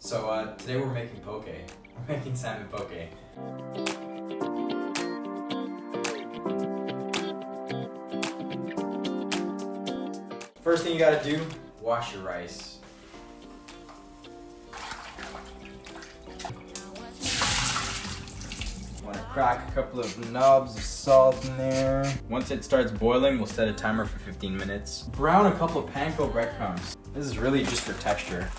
So today we're making poke. We're making salmon poke. First thing you gotta do, wash your rice. Want to crack a couple of knobs of salt in there. Once it starts boiling, we'll set a timer for 15 minutes. Brown a couple of panko breadcrumbs. This is really just for texture.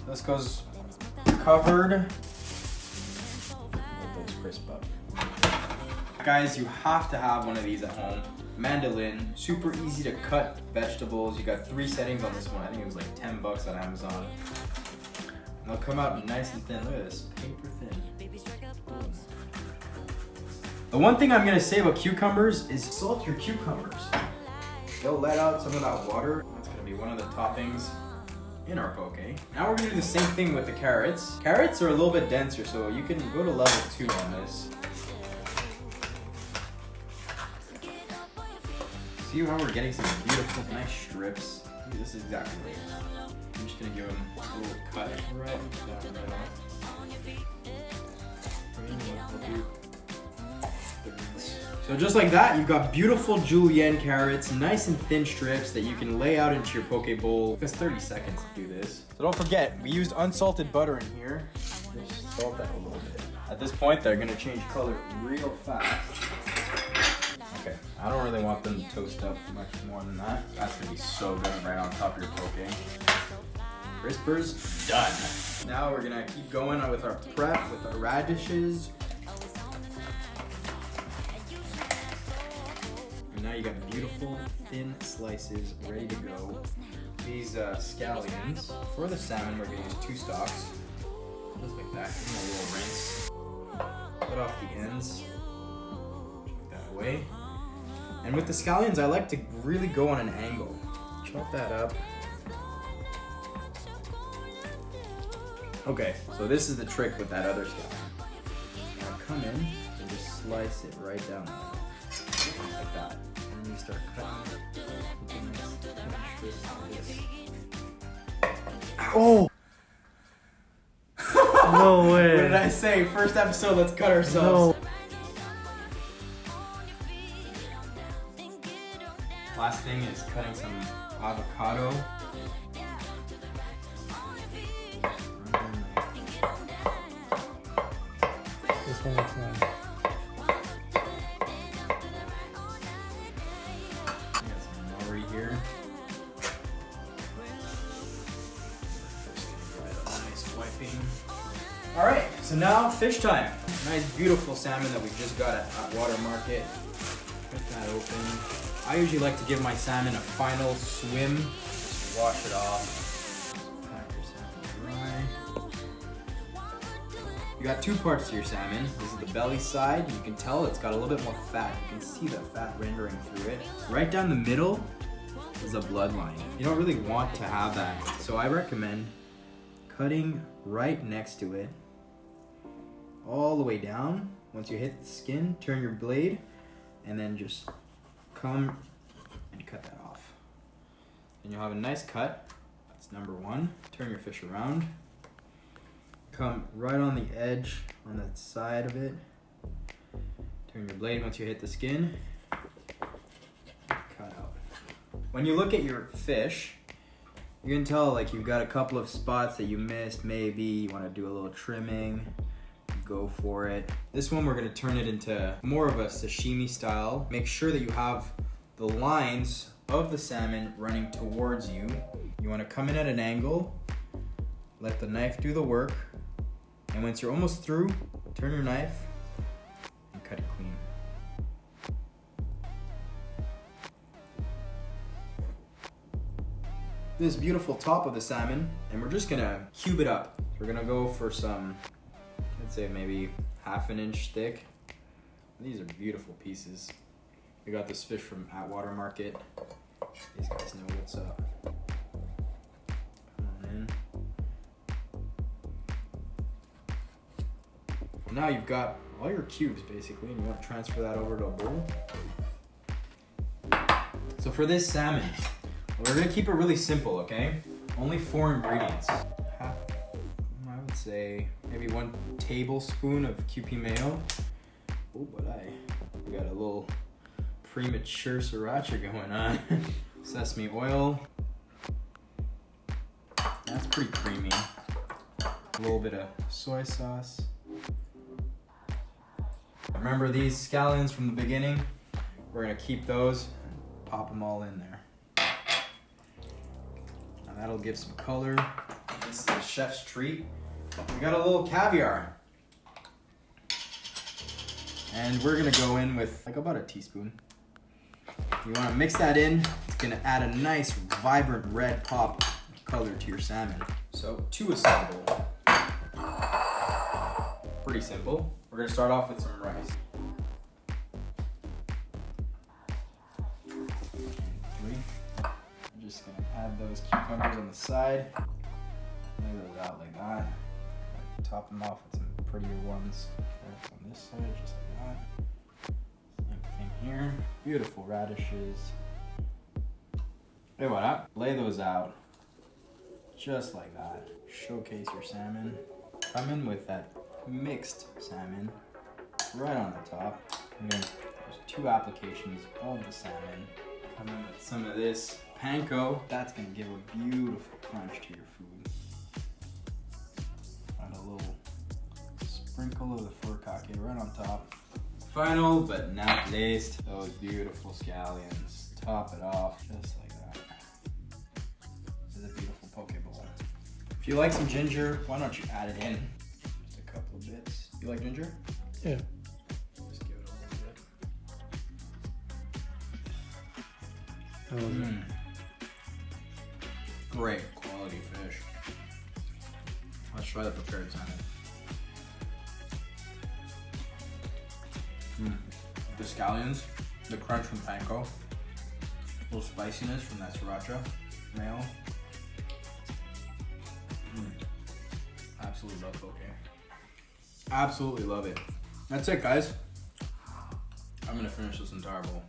This goes covered. Let those crisp up. Guys, you have to have one of these at home. Mandolin, super easy to cut vegetables. You got 3 settings on this one. I think it was like 10 bucks on Amazon. And they'll come out nice and thin. Look at this, paper thin. Boom. The one thing I'm gonna say about cucumbers is salt your cucumbers. They'll let out some of that water. That's gonna be one of the toppings in our poke. Now we're gonna do the same thing with the carrots. Carrots are a little bit denser, so you can go to level 2 on this. See how we're getting some beautiful, nice strips. This is exactly right. I'm just gonna give them a little cut right down So just like that, you've got beautiful julienne carrots, nice and thin strips that you can lay out into your poke bowl. It takes 30 seconds to do this. So don't forget, we used unsalted butter in here. Just salt that a little bit. At this point, they're gonna change color real fast. Okay, I don't really want them to toast up much more than that. That's gonna be so good right on top of your poke. Crispers, done. Now we're gonna keep going with our prep with our radishes. And now you got beautiful thin slices ready to go. These scallions. For the salmon, we're gonna use 2 stalks. Just like that, give them a little rinse. Cut off the ends. Take that away. And with the scallions, I like to really go on an angle. Chop that up. Okay, so this is the trick with that other scallion. Now come in and just slice it right down there. Like that. And then you start cutting it. Oh! No way. What did I say? First episode, let's cut ourselves. No. Last thing is cutting some avocado. This one looks nice. We got some nori here. Nice wiping. All right, so now fish time. Nice, beautiful salmon that we just got at Water Market. Cut that open. I usually like to give my salmon a final swim. Just wash it off. Pack your salmon dry. You got 2 parts to your salmon. This is the belly side. You can tell it's got a little bit more fat. You can see the fat rendering through it. Right down the middle is a bloodline. You don't really want to have that. So I recommend cutting right next to it, all the way down. Once you hit the skin, turn your blade, and then just come and cut that off. And you'll have a nice cut. That's number 1. Turn your fish around. Come right on the edge, on that side of it. Turn your blade once you hit the skin. Cut out. When you look at your fish, you can tell like you've got a couple of spots that you missed. Maybe you want to do a little trimming. Go for it. This one we're going to turn it into more of a sashimi style. Make sure that you have the lines of the salmon running towards you. You want to come in at an angle, let the knife do the work, and once you're almost through, turn your knife and cut it clean. This beautiful top of the salmon, and we're just gonna cube it up. We're gonna go for some, I'd say maybe 1/2 inch thick. These are beautiful pieces. We got this fish from Atwater Market. These guys know what's up. Come on in. Now you've got all your cubes basically, and you want to transfer that over to a bowl. So for this salmon, we're gonna keep it really simple, okay? Only 4 ingredients. I would say maybe 1 tablespoon of kewpie mayo. Oh, but I got a little premature sriracha going on. Sesame oil. That's pretty creamy. A little bit of soy sauce. Remember these scallions from the beginning? We're gonna keep those and pop them all in there. Now that'll give some color. This is the chef's treat. We got a little caviar. And we're gonna go in with like about a teaspoon. You wanna mix that in. It's gonna add a nice vibrant red pop color to your salmon. So to assemble, pretty simple. We're gonna start off with some rice. I'm just gonna add those cucumbers on the side. Lay those out like that. Top them off with some prettier ones. Right on this side, just like that. Same thing here. Beautiful radishes. Hey, what up? Lay those out. Just like that. Showcase your salmon. Come in with that mixed salmon right on the top. And then there's 2 applications of the salmon. Come in with some of this panko. That's gonna give a beautiful crunch to your food. And a little sprinkle of the furikake right on top. Final but not least, those beautiful scallions. Top it off just like that. This is a beautiful poke bowl. If you like some ginger, why don't you add it in? Just a couple of bits. You like ginger? Yeah. Just give it a little bit. I love it. Great quality fish. Let's try the prepared salmon. The scallions, the crunch from panko, a little spiciness from that sriracha mayo. Absolutely love poke. Absolutely love it. That's it, guys. I'm gonna finish this entire bowl.